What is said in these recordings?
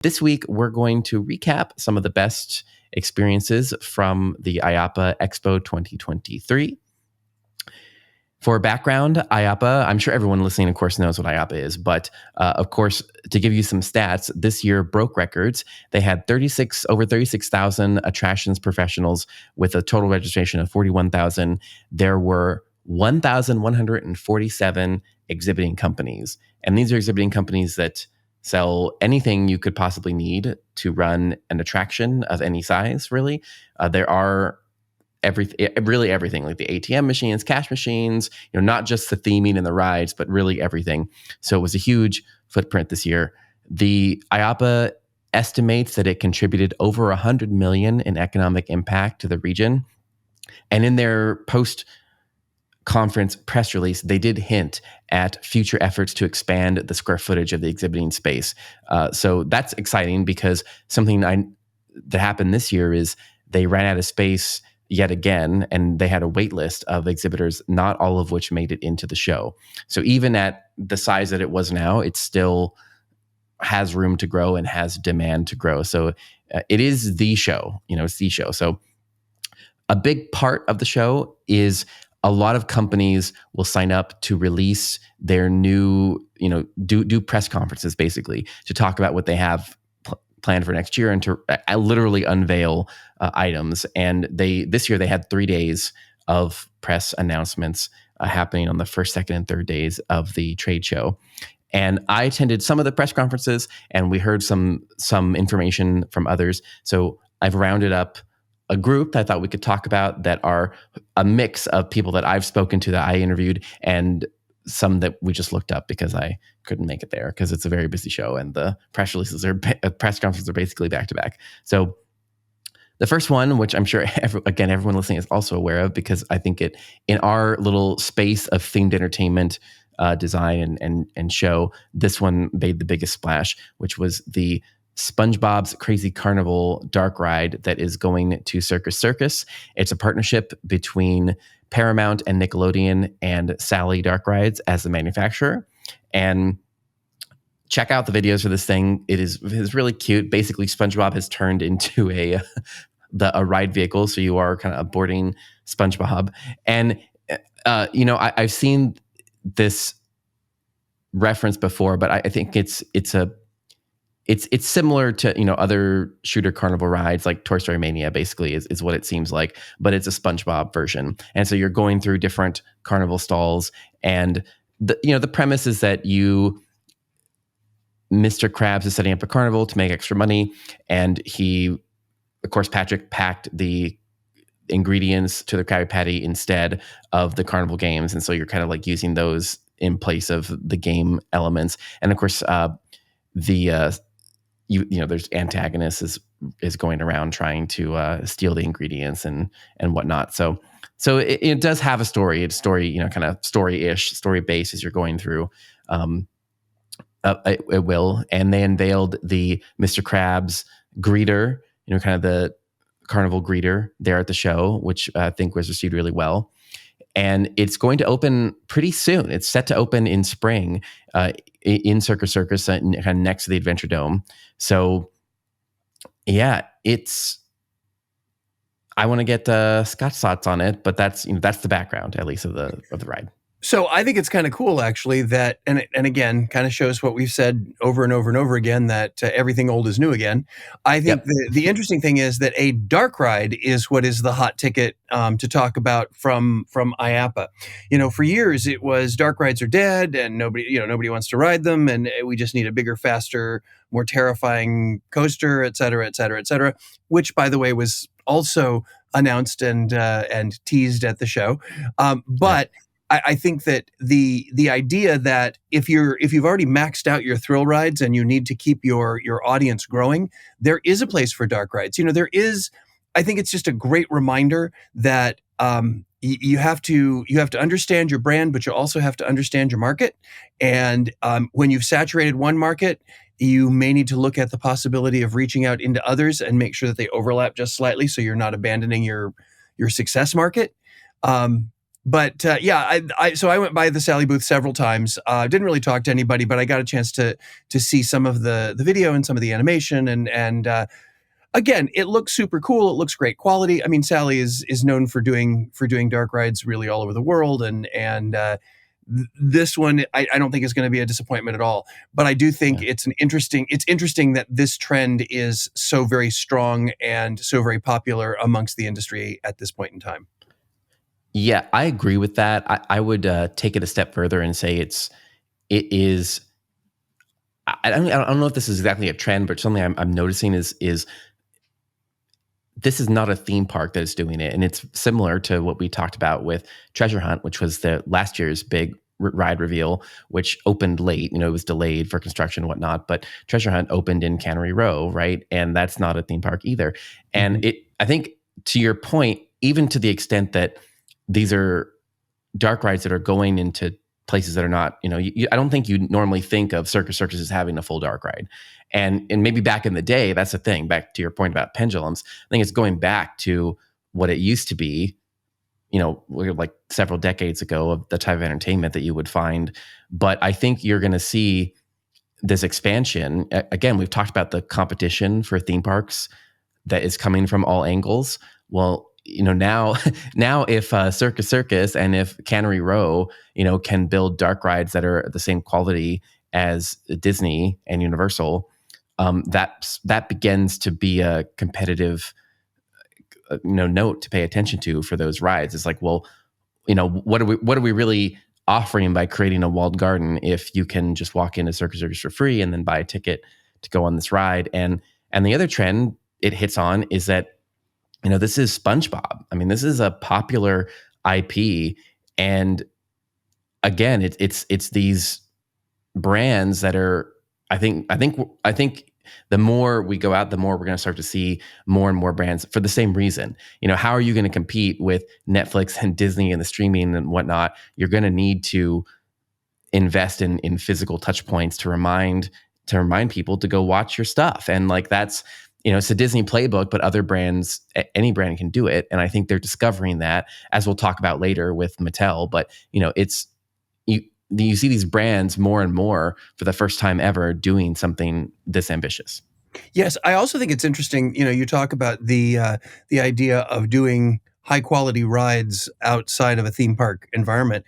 This week, we're going to recap some of the best experiences from the IAAPA Expo 2023. For background, IAAPA, I'm sure everyone listening, of course, knows what IAAPA is, but of course, to give you some stats, this year broke records. They had over 36,000 attractions professionals with a total registration of 41,000. There were 1,147 exhibiting companies. And these are exhibiting companies that sell anything you could possibly need to run an attraction of any size, really. There are really everything, like the ATM machines, cash machines, not just the theming and the rides, but really everything. So it was a huge footprint this year. The IAAPA estimates that it contributed over 100 million in economic impact to the region. And in their post-conference press release, they did hint at future efforts to expand the square footage of the exhibiting space. So that's exciting, because something that happened this year is they ran out of space yet again, and they had a wait list of exhibitors, not all of which made it into the show. So even at the size that it was now, it still has room to grow and has demand to grow. So it is the show, it's the show. So a big part of the show is a lot of companies will sign up to release their new, do press conferences, basically, to talk about what they have planned for next year and to literally unveil items. And this year they had 3 days of press announcements happening on the first, second, and third days of the trade show. And I attended some of the press conferences, and we heard some information from others. So I've rounded up a group that I thought we could talk about that are a mix of people that I've spoken to, that I interviewed, and some that we just looked up because I couldn't make it there because it's a very busy show and the press conferences are basically back to back. So the first one, which I'm sure everyone listening is also aware of, because I think it, in our little space of themed entertainment design and show, this one made the biggest splash, which was the Spongebob's Crazy Carnival dark ride that is going to Circus Circus. It's a partnership between Paramount and Nickelodeon and Sally Dark Rides as the manufacturer. And check out the videos for this thing. It is really cute. Basically, SpongeBob has turned into a ride vehicle, so you are kind of boarding SpongeBob. And I've seen this reference before, but I think it's similar to other shooter carnival rides, like Toy Story Mania basically is what it seems like, but it's a SpongeBob version. And so you're going through different carnival stalls, and the premise is that Mr. Krabs is setting up a carnival to make extra money, and Patrick packed the ingredients to the Krabby Patty instead of the carnival games, and so you're kind of like using those in place of the game elements. And of course, there's antagonist is going around trying to steal the ingredients and whatnot. So it does have a story. It's story, kind of story-ish, story base as you're going through. It will. And they unveiled the Mr. Krabs greeter, kind of the carnival greeter there at the show, which I think was received really well. And it's going to open pretty soon. It's set to open in spring in Circus Circus, kind of next to the Adventure Dome. So, yeah, I want to get Scott's thoughts on it, but that's the background, at least, of the ride. So I think it's kind of cool, actually, that, and again, kind of shows what we've said over and over and over again, that everything old is new again. I think the interesting thing is that a dark ride is what is the hot ticket to talk about from IAAPA. For years it was dark rides are dead and nobody wants to ride them, and we just need a bigger, faster, more terrifying coaster, et cetera, et cetera, et cetera, which, by the way, was also announced and teased at the show. But I think that the idea that if you've already maxed out your thrill rides and you need to keep your audience growing, there is a place for dark rides. There is. I think it's just a great reminder that you have to understand your brand, but you also have to understand your market. And when you've saturated one market, you may need to look at the possibility of reaching out into others and make sure that they overlap just slightly, so you're not abandoning your success market. So I went by the Sally booth several times. Didn't really talk to anybody, but I got a chance to see some of the video and some of the animation, and again, it looks super cool. It looks great quality. I mean, Sally is known for doing dark rides really all over the world, and this one I don't think is going to be a disappointment at all. But I do think it's interesting that this trend is so very strong and so very popular amongst the industry at this point in time. Yeah, I agree with that. I would take it a step further and say it is. I don't know if this is exactly a trend, but something I'm noticing is this is not a theme park that is doing it, and it's similar to what we talked about with Treasure Hunt, which was the last year's big ride reveal, which opened late. It was delayed for construction and whatnot, but Treasure Hunt opened in Cannery Row, right? And that's not a theme park either. And I think, to your point, even to the extent that these are dark rides that are going into places that are not, I don't think you normally think of Circus as having a full dark ride. And maybe back in the day, that's the thing, back to your point about pendulums, I think it's going back to what it used to be, like several decades ago, of the type of entertainment that you would find. But I think you're going to see this expansion. Again, we've talked about the competition for theme parks that is coming from all angles. Well, now if Circus and if Cannery Row, can build dark rides that are the same quality as Disney and Universal, that begins to be a competitive, note to pay attention to for those rides. It's like, well, what are we really offering by creating a walled garden if you can just walk into Circus for free and then buy a ticket to go on this ride? And the other trend it hits on is that, this is SpongeBob. I mean, this is a popular IP, and again, it's these brands that are. I think the more we go out, the more we're going to start to see more and more brands for the same reason. How are you going to compete with Netflix and Disney and the streaming and whatnot? You're going to need to invest in physical touch points to remind people to go watch your stuff, and like that's. It's a Disney playbook, but other brands, any brand can do it. And I think they're discovering that, as we'll talk about later with Mattel. But, it's, you see these brands more and more for the first time ever doing something this ambitious. Yes. I also think it's interesting, you talk about the idea of doing high quality rides outside of a theme park environment.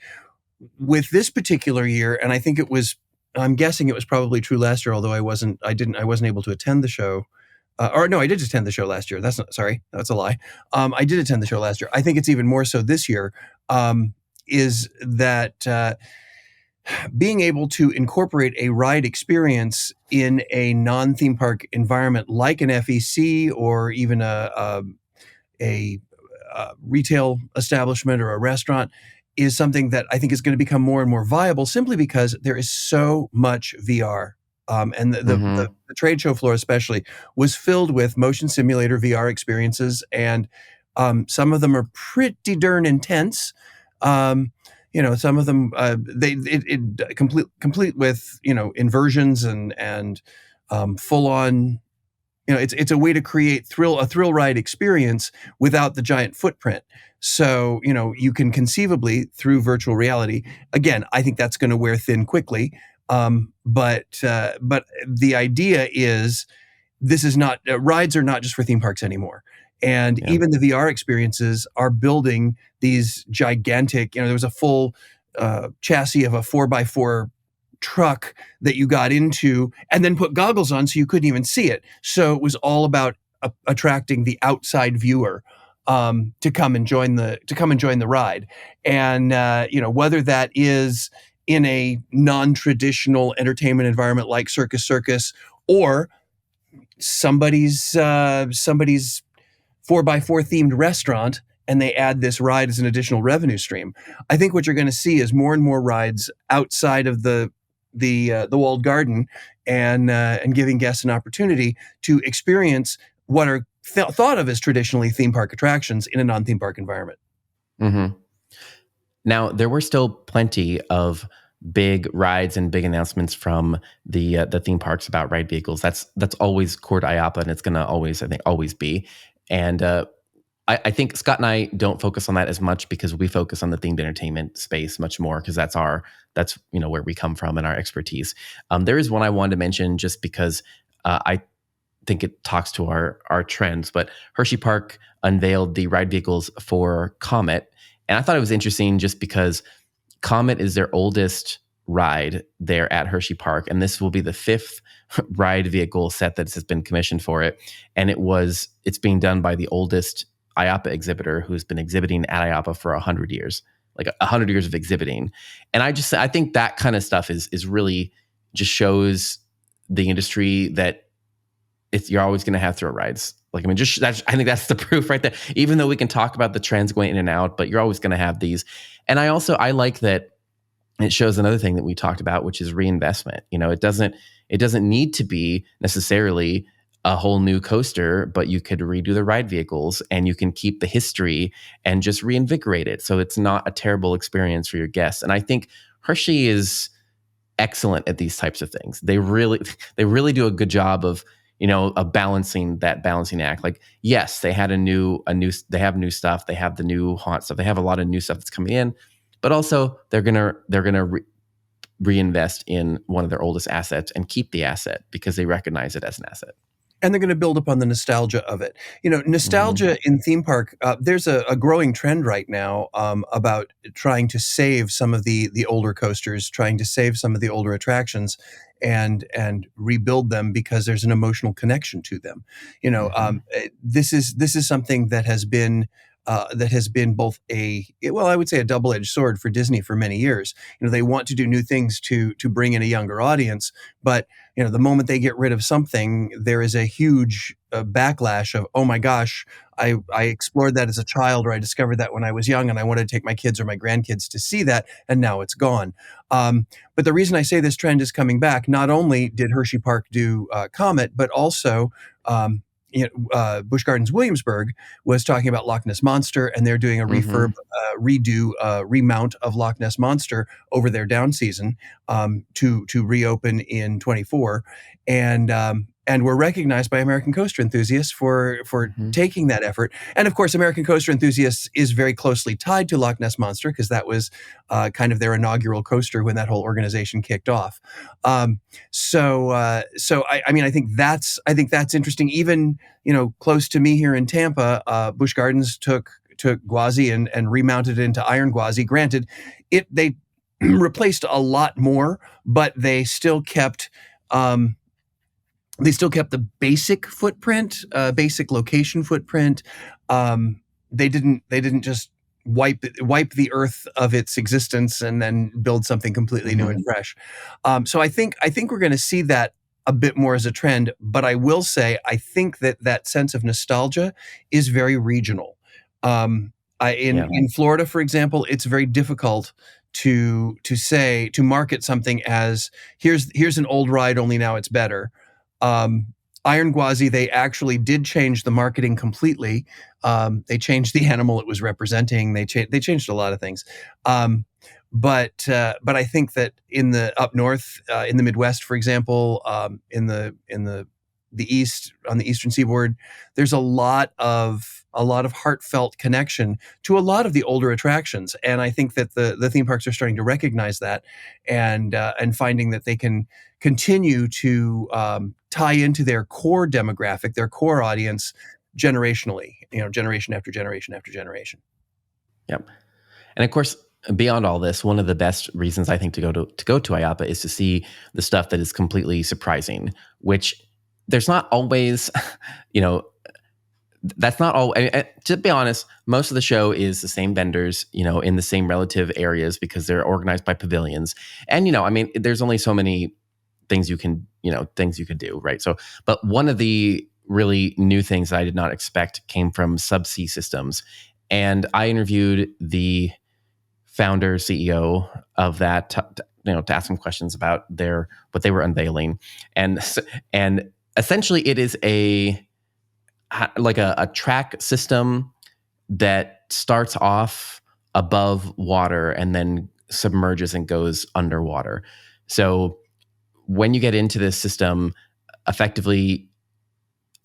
With this particular year, and I'm guessing it was probably true last year, although I wasn't able to attend the show. Or no, I did attend the show last year. That's a lie. I did attend the show last year. I think it's even more so this year, is that being able to incorporate a ride experience in a non-theme park environment like an FEC or even a retail establishment or a restaurant is something that I think is going to become more and more viable, simply because there is so much VR. And the trade show floor especially was filled with motion simulator VR experiences, and some of them are pretty darn intense. Some of them complete with inversions and full on. It's a way to create a thrill ride experience without the giant footprint. So you can conceivably, through virtual reality. Again, I think that's going to wear thin quickly. But the idea is this is not rides are not just for theme parks anymore. And even the VR experiences are building these gigantic, there was a full chassis of a 4x4 truck that you got into and then put goggles on so you couldn't even see it. So it was all about attracting the outside viewer to come and join the ride. And whether that is in a non-traditional entertainment environment like Circus or somebody's 4x4 themed restaurant, and they add this ride as an additional revenue stream. I think what you're going to see is more and more rides outside of the walled garden, and giving guests an opportunity to experience what are thought of as traditionally theme park attractions in a non-theme park environment. Mm-hmm. Now, there were still plenty of big rides and big announcements from the theme parks about ride vehicles. That's always core to IAAPA, and it's going to always be. And I think Scott and I don't focus on that as much because we focus on the themed entertainment space much more because that's where we come from and our expertise. There is one I wanted to mention just because I think it talks to our trends. But Hersheypark unveiled the ride vehicles for Comet, and I thought it was interesting just because Comet is their oldest ride there at Hersheypark, and this will be the fifth ride vehicle set that has been commissioned for it. And it's being done by the oldest IAAPA exhibitor who's been exhibiting at IAAPA for 100 years, like 100 years of exhibiting. And I think that kind of stuff is really just shows the industry that you're always going to have thrill rides. Like, I mean, I think that's the proof right there. Even though we can talk about the trends going in and out, but you're always going to have these. And I like that it shows another thing that we talked about, which is reinvestment. It doesn't need to be necessarily a whole new coaster, but you could redo the ride vehicles and you can keep the history and just reinvigorate it. So it's not a terrible experience for your guests. And I think Hershey is excellent at these types of things. They really do a good job of balancing act. Like, yes, they had they have new stuff. They have the new haunt stuff. They have a lot of new stuff that's coming in, but also they're gonna reinvest in one of their oldest assets and keep the asset because they recognize it as an asset. And they're going to build upon the nostalgia of it. Nostalgia in theme park, there's a growing trend right now about trying to save some of the older coasters, trying to save some of the older attractions and rebuild them because there's an emotional connection to them. This is something that has been both I would say a double-edged sword for Disney for many years. They want to do new things to bring in a younger audience, but the moment they get rid of something, there is a huge backlash of, oh my gosh, I explored that as a child, or I discovered that when I was young and I wanted to take my kids or my grandkids to see that, and now it's gone. But the reason I say this trend is coming back, not only did Hersheypark do Comet, but also Busch Gardens Williamsburg was talking about Loch Ness Monster, and they're doing a remount of Loch Ness Monster over their down season to reopen in 24, and were recognized by American Coaster Enthusiasts for taking that effort. And of course, American Coaster Enthusiasts is very closely tied to Loch Ness Monster because that was kind of their inaugural coaster when that whole organization kicked off. So I think that's interesting. Even close to me here in Tampa, Busch Gardens took Gwazi and remounted it into Iron Gwazi. Granted, they replaced a lot more, but they still kept the basic footprint, basic location footprint. They didn't just wipe the earth of its existence and then build something completely new and fresh. So I think we're going to see that a bit more as a trend. But I will say, I think that sense of nostalgia is very regional. In Florida, for example, it's very difficult to market something as here's an old ride, only now it's better. Iron Gwazi, they actually did change the marketing completely. They changed the animal it was representing. They changed a lot of things. But I think that in the up north, in the Midwest, for example, in the East, on the Eastern Seaboard, there's a lot of heartfelt connection to a lot of the older attractions, and I think that the theme parks are starting to recognize that, and finding that they can continue to tie into their core demographic, their core audience, generationally, generation after generation after generation. Yep, and of course, beyond all this, one of the best reasons I think to go to IAAPA is to see the stuff that is completely surprising, which there's not always, that's not all. To be honest, most of the show is the same vendors, in the same relative areas because they're organized by pavilions. And, there's only so many things you can do, right? So, but one of the really new things I did not expect came from Subsea Systems. And I interviewed the founder, CEO of that, to ask some questions about what they were unveiling. And essentially, it is a track system that starts off above water and then submerges and goes underwater. So when you get into this system, effectively,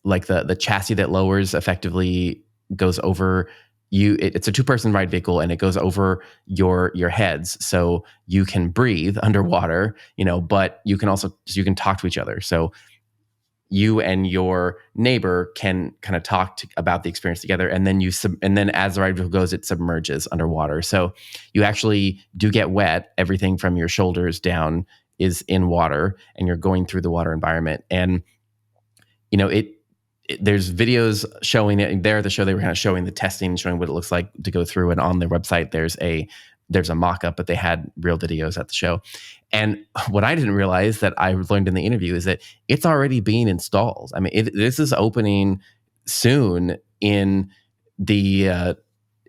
like the chassis that lowers effectively goes over you. It's a 2-person ride vehicle, and it goes over your heads, so you can breathe underwater. But you can talk to each other. So you and your neighbor can kind of talk about the experience together, and then and then as the ride vehicle goes, it submerges underwater. So you actually do get wet. Everything from your shoulders down is in water, and you're going through the water environment. And there's videos showing it there at the show. They were kind of showing the testing, showing what it looks like to go through. And on their website, there's a mock-up, but they had real videos at the show. And what I didn't realize that I learned in the interview is that it's already being installed. I mean, this is opening soon in the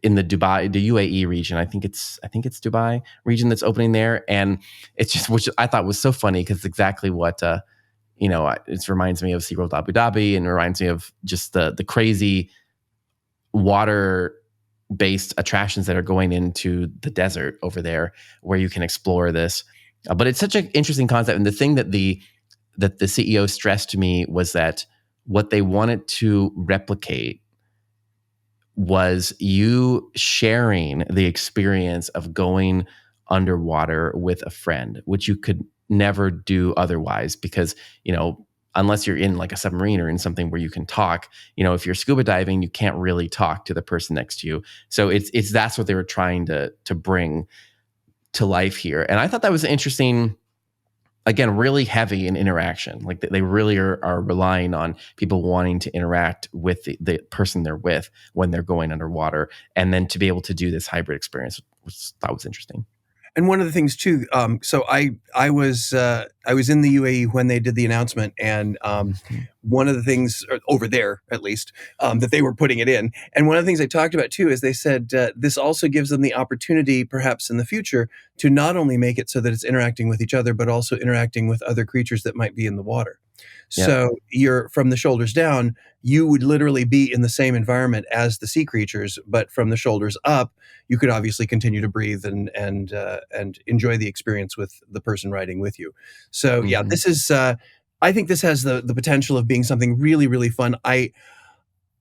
Dubai, the UAE region. I think it's Dubai region that's opening there. And it's just, which I thought was so funny, because it's exactly what, it reminds me of SeaWorld Abu Dhabi, and reminds me of just the crazy water-based attractions that are going into the desert over there, where you can explore this. But it's such an interesting concept. And the thing that the CEO stressed to me was that what they wanted to replicate was you sharing the experience of going underwater with a friend, which you could never do otherwise, because unless you're in like a submarine or in something where you can talk, if you're scuba diving, you can't really talk to the person next to you. So that's what they were trying to bring to life here. And I thought that was interesting. Again, really heavy in interaction. Like they really are relying on people wanting to interact with the person they're with when they're going underwater, and then to be able to do this hybrid experience, which I thought was interesting. And one of the things too, so I was in the UAE when they did the announcement, and one of the things over there, at least, that they were putting it in, and one of the things they talked about too is they said this also gives them the opportunity, perhaps in the future, to not only make it so that it's interacting with each other, but also interacting with other creatures that might be in the water. Yeah. So you're from the shoulders down, you would literally be in the same environment as the sea creatures, but from the shoulders up, you could obviously continue to breathe and enjoy the experience with the person riding with you. So yeah, this is. I think this has the potential of being something really, really fun.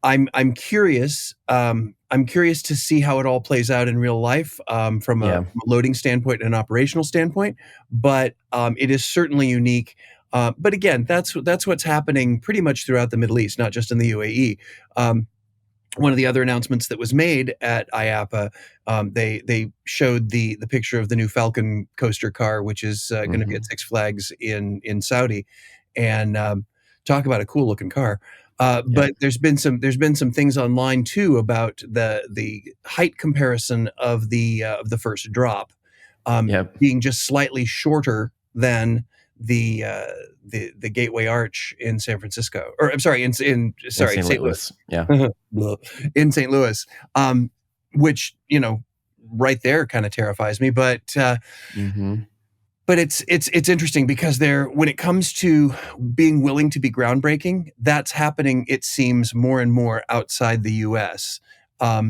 I'm curious. I'm curious to see how it all plays out in real life from a loading standpoint and an operational standpoint. But it is certainly unique. But again, that's what's happening pretty much throughout the Middle East, not just in the UAE. One of the other announcements that was made at IAAPA, they showed the picture of the new Falcon coaster car, which is going to be at Six Flags in Saudi, and talk about a cool looking car. But there's been some things online too about the height comparison of the first drop being just slightly shorter than the Gateway Arch in San Francisco, or I'm sorry, in St. Louis. Yeah. In St. Louis, which, right there kind of terrifies me, but it's interesting because when it comes to being willing to be groundbreaking, that's happening, it seems, more and more outside the US,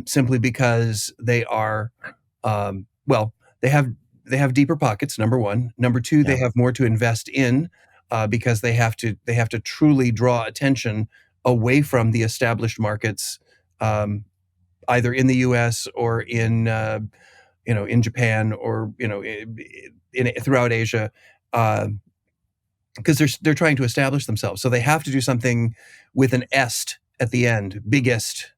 simply because they are, they have deeper pockets, number one. Number two, they have more to invest in because they have to truly draw attention away from the established markets, either in the U.S. or in Japan, or throughout Asia, because they're trying to establish themselves. So they have to do something with an est at the end: biggest,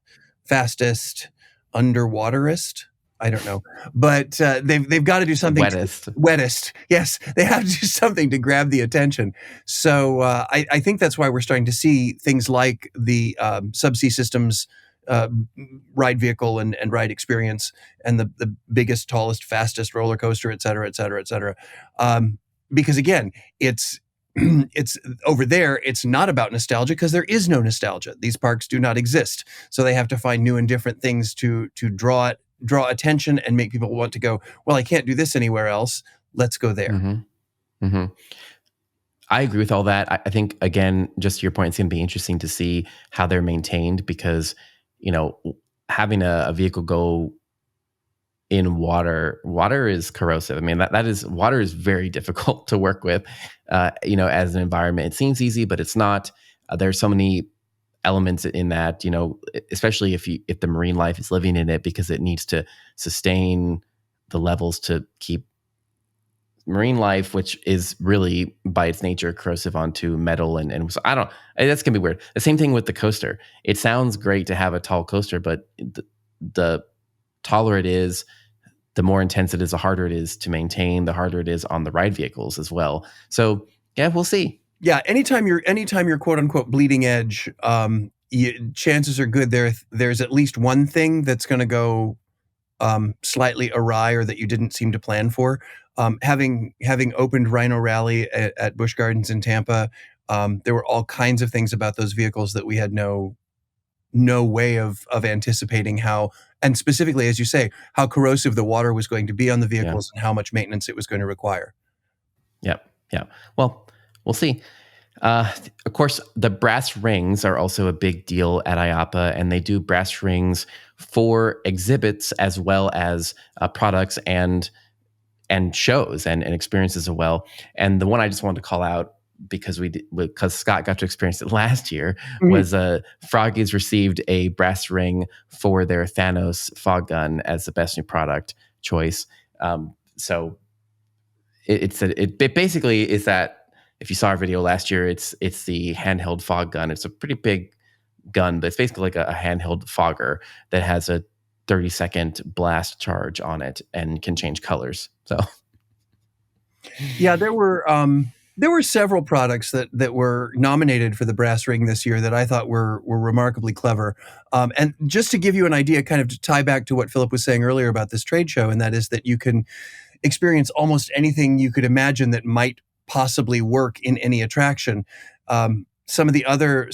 fastest, underwaterist. I don't know, but they've got to do something. Wettest. Yes, they have to do something to grab the attention. So I think that's why we're starting to see things like the Subsea Systems ride vehicle and ride experience, and the biggest, tallest, fastest roller coaster, et cetera, et cetera, et cetera. Because again, it's over there. It's not about nostalgia, because there is no nostalgia. These parks do not exist, so they have to find new and different things to draw attention and make people want to go, well, I can't do this anywhere else. Let's go there. I agree with all that. I think, again, just to your point, it's going to be interesting to see how they're maintained, because, having a vehicle go in water is corrosive. I mean, water is very difficult to work with, as an environment. It seems easy, but it's not. There's so many elements in that, especially if the marine life is living in it, because it needs to sustain the levels to keep marine life, which is really by its nature corrosive onto metal. And so that's gonna be weird. The same thing with the coaster. It sounds great to have a tall coaster, but the taller it is, the more intense it is, the harder it is to maintain, the harder it is on the ride vehicles as well. So yeah, we'll see. Yeah, anytime you're quote unquote bleeding edge, chances are good there's at least one thing that's going to go slightly awry or that you didn't seem to plan for. Having opened Rhino Rally at Busch Gardens in Tampa, there were all kinds of things about those vehicles that we had no way of anticipating how, and specifically, as you say, how corrosive the water was going to be on the vehicles and how much maintenance it was going to require. Yep. Yeah. Well, we'll see. Of course, the brass rings are also a big deal at IAAPA, and they do brass rings for exhibits as well as products and shows and experiences as well. And the one I just wanted to call out, because Scott got to experience it last year, was Froggys received a brass ring for their Thanos fog gun as the best new product choice. So it basically is that, if you saw our video last year, it's the handheld fog gun. It's a pretty big gun, but it's basically like a handheld fogger that has a 30-second blast charge on it and can change colors. So yeah, there were several products that were nominated for the brass ring this year that I thought were remarkably clever. And just to give you an idea, kind of to tie back to what Philip was saying earlier about this trade show, and that is that you can experience almost anything you could imagine that might possibly work in any attraction. One of the other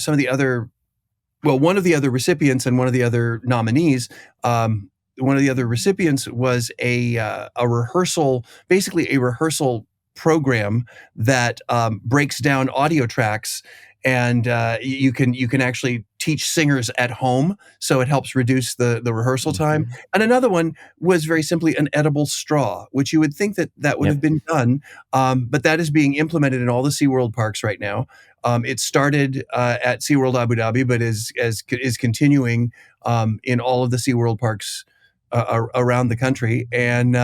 recipients and one of the other nominees, one of the other recipients was a rehearsal, basically a rehearsal program that breaks down audio tracks, and you can actually teach singers at home, so it helps reduce the rehearsal time. And another one was very simply an edible straw, which you would think that would have been done, but that is being implemented in all the SeaWorld parks right now. It started at SeaWorld Abu Dhabi, but is continuing in all of the SeaWorld parks around the country. And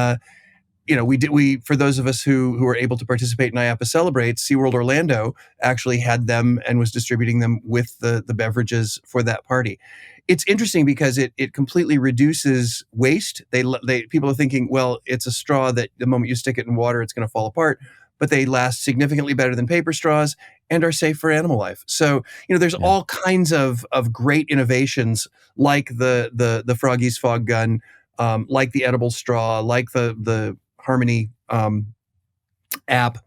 we for those of us who were able to participate in IAAPA Celebrates, SeaWorld Orlando actually had them and was distributing them with the beverages for that party. It's interesting because it completely reduces waste. People are thinking, well, it's a straw that the moment you stick it in water, it's going to fall apart, but they last significantly better than paper straws and are safe for animal life. So, there's all kinds of great innovations, like the Froggys fog gun, like the edible straw, like the Harmony app.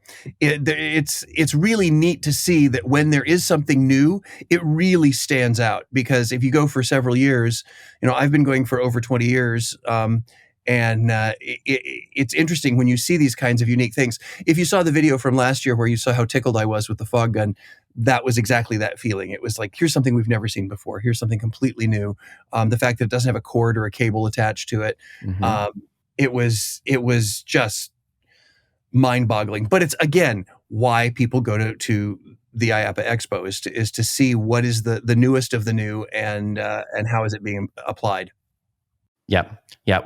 It's really neat to see that when there is something new, it really stands out. Because if you go for several years, I've been going for over 20 years, and it's interesting when you see these kinds of unique things. If you saw the video from last year where you saw how tickled I was with the fog gun, that was exactly that feeling. It was like, here's something we've never seen before. Here's something completely new. The fact that it doesn't have a cord or a cable attached to it. It was just mind-boggling. But it's, again, why people go to the IAAPA Expo is to see what is the newest of the new, and how is it being applied. Yeah.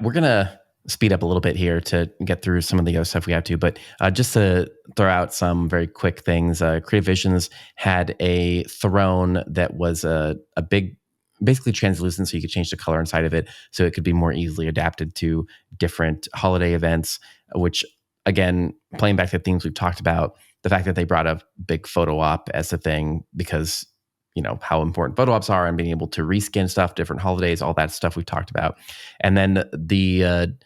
We're gonna speed up a little bit here to get through some of the other stuff we have to, but just to throw out some very quick things. Creative Visions had a throne that was a big, basically translucent, so you could change the color inside of it, so it could be more easily adapted to different holiday events, which, again, playing back to the themes we've talked about, the fact that they brought a big photo op as a thing, because how important photo ops are, and being able to reskin stuff, different holidays, all that stuff we've talked about. And then the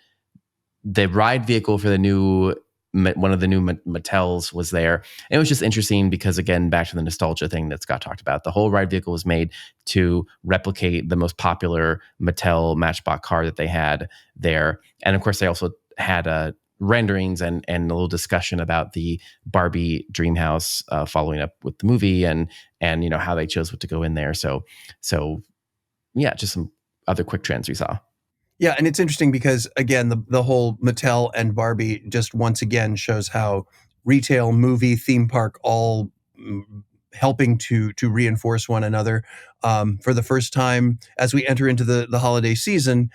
ride vehicle for one of the new Mattels was there. And it was just interesting because, again, back to the nostalgia thing that Scott talked about, the whole ride vehicle was made to replicate the most popular Mattel Matchbox car that they had there. And of course, they also had renderings and a little discussion about the Barbie dream house, following up with the movie, and how they chose what to go in there. So yeah, just some other quick trends we saw. Yeah, and it's interesting because, again, the whole Mattel and Barbie just once again shows how retail, movie, theme park all helping to reinforce one another. For the first time, as we enter into the holiday season,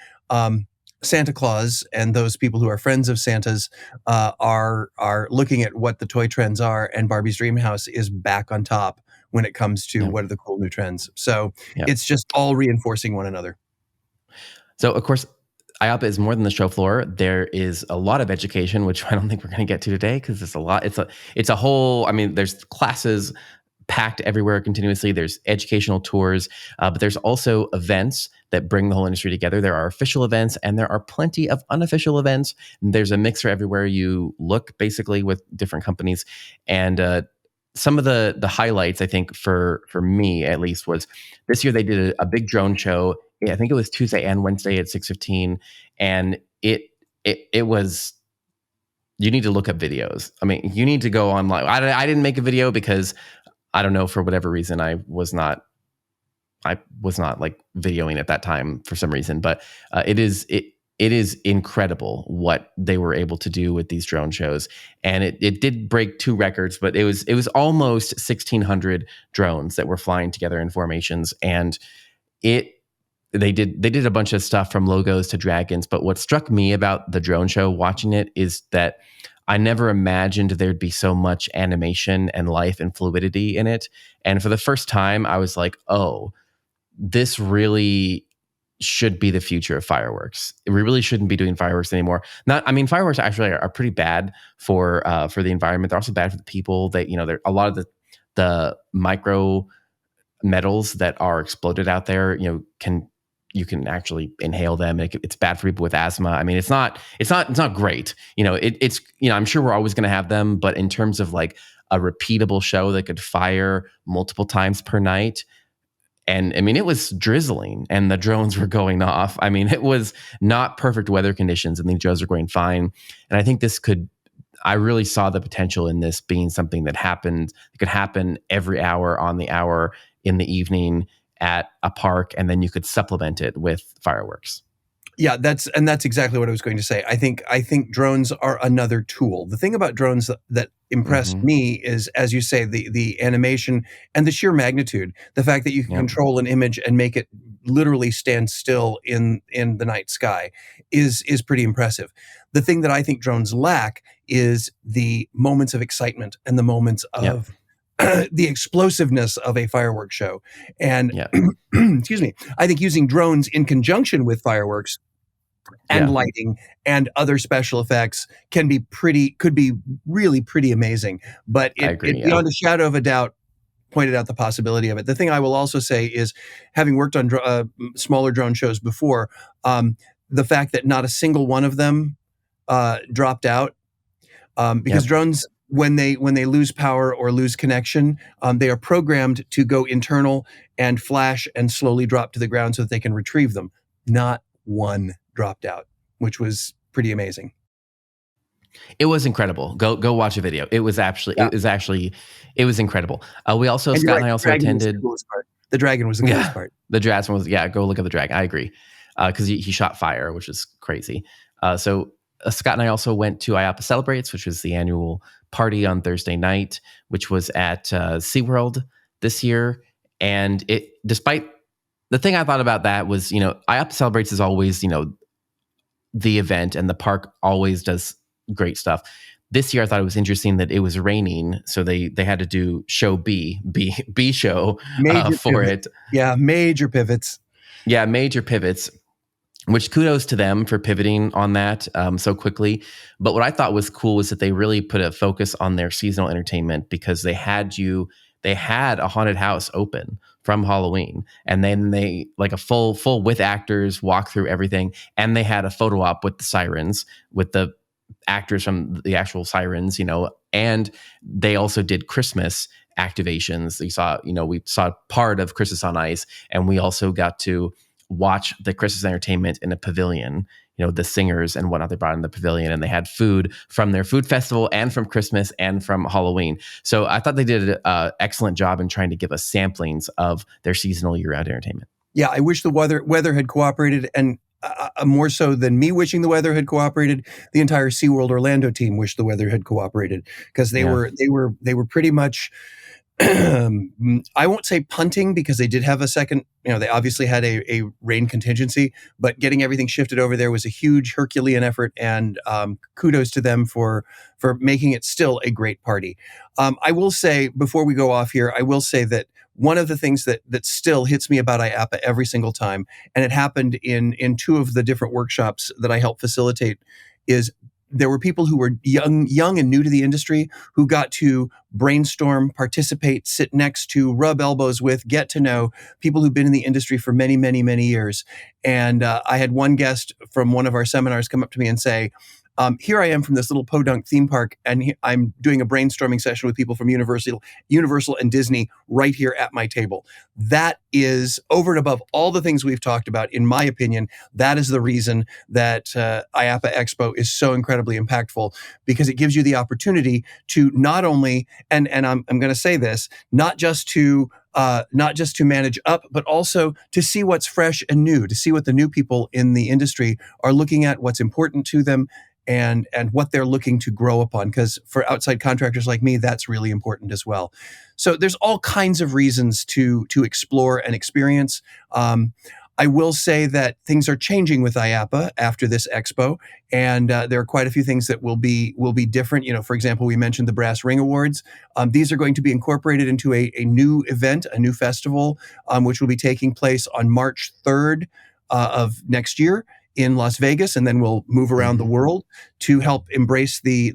Santa Claus and those people who are friends of Santa's are looking at what the toy trends are, and Barbie's Dream House is back on top when it comes to what are the cool new trends. So it's just all reinforcing one another. So, of course, IAAPA is more than the show floor. There is a lot of education, which I don't think we're going to get to today because it's a lot. It's a whole. I mean, there's classes packed everywhere continuously. There's educational tours, but there's also events that bring the whole industry together. There are official events, and there are plenty of unofficial events. There's a mixer everywhere you look, basically, with different companies. And some of the highlights, I think, for me at least, was this year they did a big drone show. I think it was Tuesday and Wednesday at 6:15, and it was. You need to look up videos. I mean, you need to go online. I didn't make a video because I don't know, for whatever reason, I was not like videoing at that time for some reason, but it is incredible what they were able to do with these drone shows. And it did break 2 records, but it was almost 1,600 drones that were flying together in formations. And they did a bunch of stuff from logos to dragons. But what struck me about the drone show watching it is that I never imagined there'd be so much animation and life and fluidity in it. And for the first time, I was like, oh, this really should be the future of fireworks. We really shouldn't be doing fireworks anymore. Fireworks actually are pretty bad for the environment. They're also bad for the people. There a lot of the micro metals that are exploded out there, you can actually inhale them. It's bad for people with asthma. I mean, it's not great. I'm sure we're always going to have them, but in terms of like a repeatable show that could fire multiple times per night, and I mean, it was drizzling and the drones were going off. I mean, it was not perfect weather conditions and the drones are going fine. And I think I really saw the potential in this being something that could happen every hour on the hour in the evening at a park, and then you could supplement it with fireworks. Yeah, that's exactly what I was going to say. I think drones are another tool. The thing about drones that impressed me is, as you say, the animation and the sheer magnitude. The fact that you can control an image and make it literally stand still in the night sky is pretty impressive. The thing that I think drones lack is the moments of excitement and the moments of the explosiveness of a fireworks show. And excuse me, I think using drones in conjunction with fireworks and lighting and other special effects could be really pretty amazing. But it beyond a shadow of a doubt pointed out the possibility of it. The thing I will also say is, having worked on smaller drone shows before, the fact that not a single one of them dropped out, because drones, when they lose power or lose connection, they are programmed to go internal and flash and slowly drop to the ground so that they can retrieve them. Not one dropped out, which was pretty amazing. It was incredible. Go watch a video. It was incredible. We also, Scott and I also attended. The dragon was the coolest part. The dragon was, go look at the dragon. I agree. Because he shot fire, which is crazy. So Scott and I also went to IAAPA Celebrates, which was the annual party on Thursday night, which was at SeaWorld this year. And despite the thing I thought about that was, IAAPA Celebrates is always, the event, and the park always does great stuff. This year, I thought it was interesting that it was raining, so they had to do show B show for it. Yeah, major pivots. Yeah, major pivots. Which kudos to them for pivoting on that so quickly. But what I thought was cool was that they really put a focus on their seasonal entertainment, because they had a haunted house open from Halloween, and then they like a full with actors walk through everything, and they had a photo op with the sirens, with the actors from the actual sirens, and they also did Christmas activations. We saw part of Christmas on Ice, and we also got to watch the Christmas entertainment in a pavilion, the singers and whatnot they brought in the pavilion, and they had food from their food festival and from Christmas and from Halloween. So I thought they did an excellent job in trying to give us samplings of their seasonal year-round entertainment. Yeah, I wish the weather had cooperated, and more so than me wishing the weather had cooperated, the entire SeaWorld Orlando team wished the weather had cooperated, because they were pretty much I won't say punting because they did have a second, they obviously had a rain contingency, but getting everything shifted over there was a huge Herculean effort, and kudos to them for making it still a great party. I will say, before we go off here, I will say that one of the things that still hits me about IAAPA every single time, and it happened in two of the different workshops that I helped facilitate, is there were people who were young and new to the industry who got to brainstorm, participate, sit next to, rub elbows with, get to know people who've been in the industry for many, many, many years. And I had one guest from one of our seminars come up to me and say, here I am from this little podunk theme park, and I'm doing a brainstorming session with people from Universal and Disney right here at my table. That is, over and above all the things we've talked about, in my opinion, that is the reason that IAAPA Expo is so incredibly impactful, because it gives you the opportunity to not only, and I'm going to say this, not just to manage up, but also to see what's fresh and new, to see what the new people in the industry are looking at, what's important to them, and what they're looking to grow upon. Because for outside contractors like me, that's really important as well. So there's all kinds of reasons to explore and experience. I will say that things are changing with IAAPA after this expo, and there are quite a few things that will be different. For example, we mentioned the Brass Ring Awards. These are going to be incorporated into a new event, a new festival, which will be taking place on March 3rd of next year in Las Vegas, and then we'll move around the world to help embrace the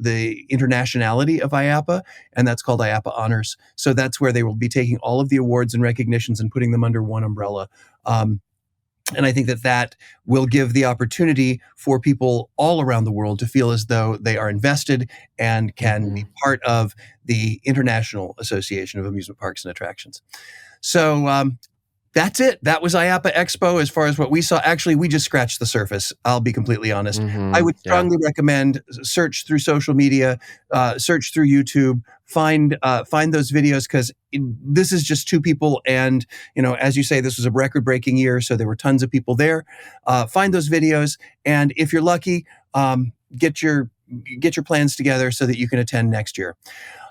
internationality of IAAPA, and that's called IAAPA Honors. So that's where they will be taking all of the awards and recognitions and putting them under one umbrella. And I think that will give the opportunity for people all around the world to feel as though they are invested and can be part of the International Association of Amusement Parks and Attractions. So that's it. That was IAAPA Expo as far as what we saw. Actually, we just scratched the surface. I'll be completely honest. I would strongly recommend search through social media, search through YouTube, find those videos, because this is just two people. And, as you say, this was a record-breaking year, so there were tons of people there. Find those videos. And if you're lucky, get your plans together so that you can attend next year.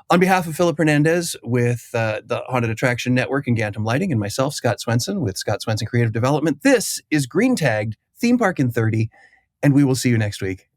On behalf of Philip Hernandez with the Haunted Attraction Network and Gantom Lighting, and myself, Scott Swenson with Scott Swenson Creative Development, this is Green Tagged Theme Park in 30, and we will see you next week.